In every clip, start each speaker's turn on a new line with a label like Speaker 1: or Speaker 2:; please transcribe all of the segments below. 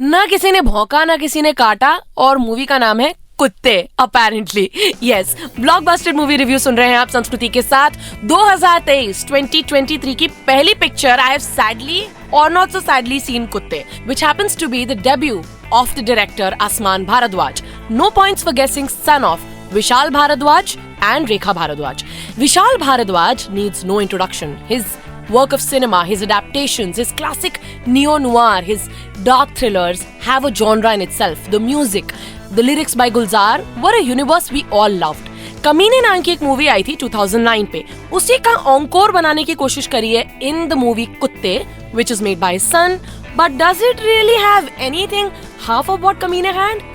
Speaker 1: ना किसी ने भौंका ना किसी ने काटा और मूवी का नाम है Kuttey apparently. Yes, blockbuster movie review सुन रहे हैं आप संस्कृति के साथ। 2023 की पहली पिक्चर आई हैव सैडली और not so sadly seen Kuttey, which happens to be the debut of the director Asman Bharadwaj. No points for guessing son of Vishal Bharadwaj and Rekha Bharadwaj. Vishal Bharadwaj needs no introduction. His work of cinema, his adaptations, his classic neo-noir, his dark thrillers have a genre in itself. The music, the lyrics by Gulzar were a universe we all loved. कमीने नाम की एक movie आई थी 2009 पे, उसी का encore बनाने की कोशिश करी है इन द मूवी कुत्ते, which is made by his son. But does it really have anything half of what कमीने had?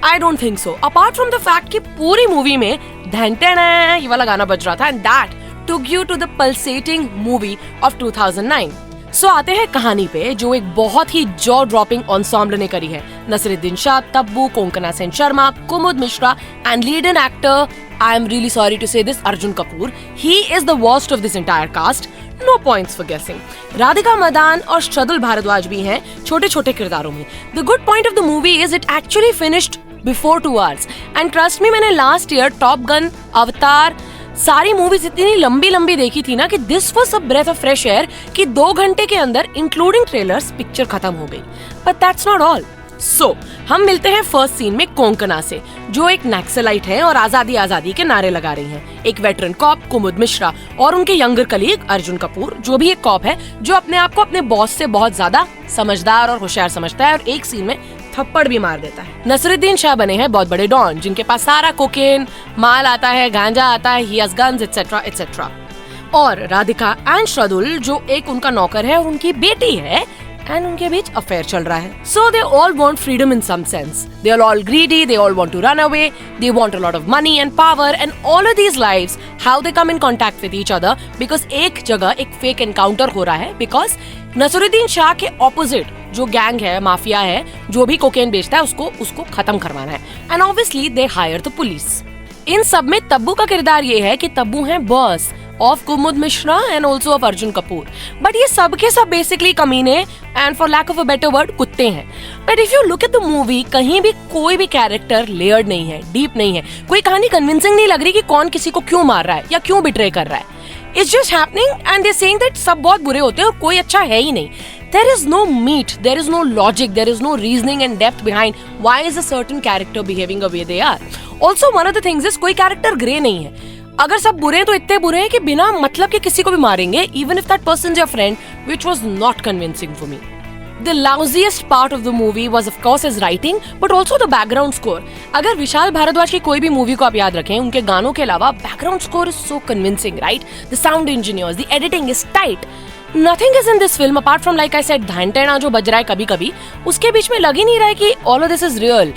Speaker 1: I don't think so. Apart from the fact कि पूरी मूवी में धंटेना ये वाला गाना बज रहा था, and that took you to the pulsating movie of 2009. So आते हैं कहानी पे, जो एक बहुत ही जॉ ड्रॉपिंग ensemble ने करी है। नसरुद्दीन शाह, तब्बू, कोंकणा सेन शर्मा, कुमुद Mishra and lead in actor, I am really sorry to say this, Arjun Kapoor. He is the worst of this entire cast. No points for guessing. Radhika Madan और श्रद्धुल भारद्वाज भी हैं छोटे छोटे किरदारों में। The good point of the movie is it actually finished before 2 hours. And trust me, मैंने last year top gun, अवतार, सारी मूवीज इतनी लंबी लंबी देखी थी ना कि this was a breath of fresh air कि 2 घंटे के अंदर इंक्लूडिंग ट्रेलर्स पिक्चर खत्म हो गई। But that's not all. So हम मिलते हैं फर्स्ट सीन में कोंकणा से, जो एक नक्सलाइट है और आजादी आजादी के नारे लगा रही हैं। एक वेटरन कॉप कुमुद मिश्रा और उनके यंगर कलीग अर्जुन कपूर, जो भी एक कॉप है जो अपने आप को अपने बॉस से बहुत ज्यादा समझदार और होशियार समझता है और एक सीन में थप्पड़ भी मार देता है। नसरुद्दीन शाह बने हैं बहुत बड़े डॉन, जिनके पास सारा कोकेन माल आता है, गांजा आता है, he has guns etcetera etcetera. और राधिका एंड श्रद्धुल, जो एक उनका नौकर है और उनकी बेटी है, एंड उनके बीच अफेयर चल रहा है। So they all want freedom in some sense, they are all greedy, they all want to run away, they want a lot of money and power, and all of these lives how they come in contact with each other because एक जगह एक fake encounter हो रहा है। Because Nasruddin Shah के opposite जो gang है, mafia है, जो भी कोकेन बेचता है उसको खत्म करवाना है। And obviously they hire the police. इन सब में तब्बू का किरदार ये है कि तब्बू है boss of Kumud Mishra and also of Arjun Kapoor. But ये सब के सब बेसिकली कमीने and for lack of a better word कुत्ते हैं। But if you look at the movie, कहीं भी कोई भी कैरेक्टर लेयर्ड नहीं है, डीप नहीं है, कोई कहानी कन्विंसिंग नहीं लग रही कि कौन किसी को क्यों मार रहा है या क्यों बिट्रे कर रहा है। It's just happening and they're saying that सब बहुत बुरे होते हैं और कोई अच्छा है ही नहीं। There is no meat, there is no logic, there is no reasoning and depth behind why is a certain character behaving the way they are. Also one of the things is कोई character grey नहीं है। अगर सब बुरे हैं तो इतने बुरे हैं कि बिना मतलब के किसी को भी मारेंगे, even if that person's your friend, which was not convincing for me. The lousiest part of the movie was of course his writing, but also the background score. अगर विशाल भारद्वाज की कोई भी मूवी को आप याद रखें, उनके गानों के अलावा background score is so convincing, right? The sound engineers, the editing is tight. Nothing is in this film apart from like I said धंटेना जो बज रहा है कभी कभी, उसके बीच में लग ही नहीं रहा है कि all of this is real.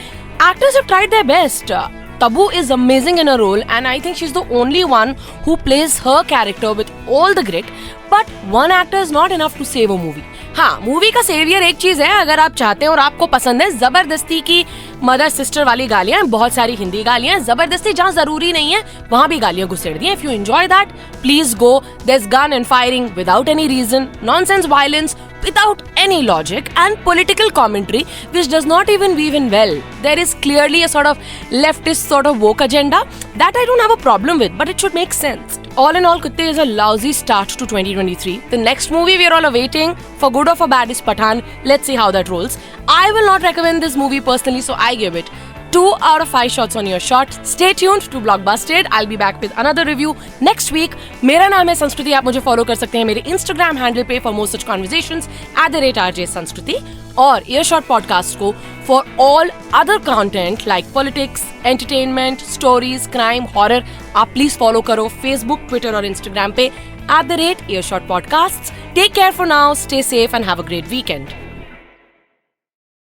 Speaker 1: Actors have tried their best. Tabu is amazing in her role and I think she's the only one who plays her character with all the grit, but one actor is not enough to save a movie. हाँ, movie का saviour एक चीज है, अगर आप चाहते हैं और आपको पसंद है जबरदस्ती की मदर सिस्टर वाली गालियां, बहुत सारी हिंदी गालियां, जबरदस्ती जहाँ जरूरी नहीं है वहाँ भी गालियां घुसेड़ दी। If you enjoy that please go. There is gun and firing without any reason, nonsense violence without any logic and political commentary which does not even weave in well. There is clearly a sort of leftist sort of woke agenda that I don't have a problem with, but it should make sense. All in all, Kutte is a lousy start to 2023. The next movie we are all awaiting, for good or for bad, is Pathaan. Let's see how that rolls. I will not recommend this movie personally, so I give it 2 out of 5 shots on your shot. Stay tuned to Blockbusted. I'll be back with another review next week. मेरा नाम है संस्कृति, आप मुझे follow कर सकते हैं मेरे Instagram हैंडल पे for more such conversations @RJ Sanskriti, और Earshot podcast को for all other content like politics, entertainment, stories, crime, horror. आप please follow करो Facebook, Twitter और Instagram पे @Earshot podcasts. Take care for now. Stay safe and have a great weekend.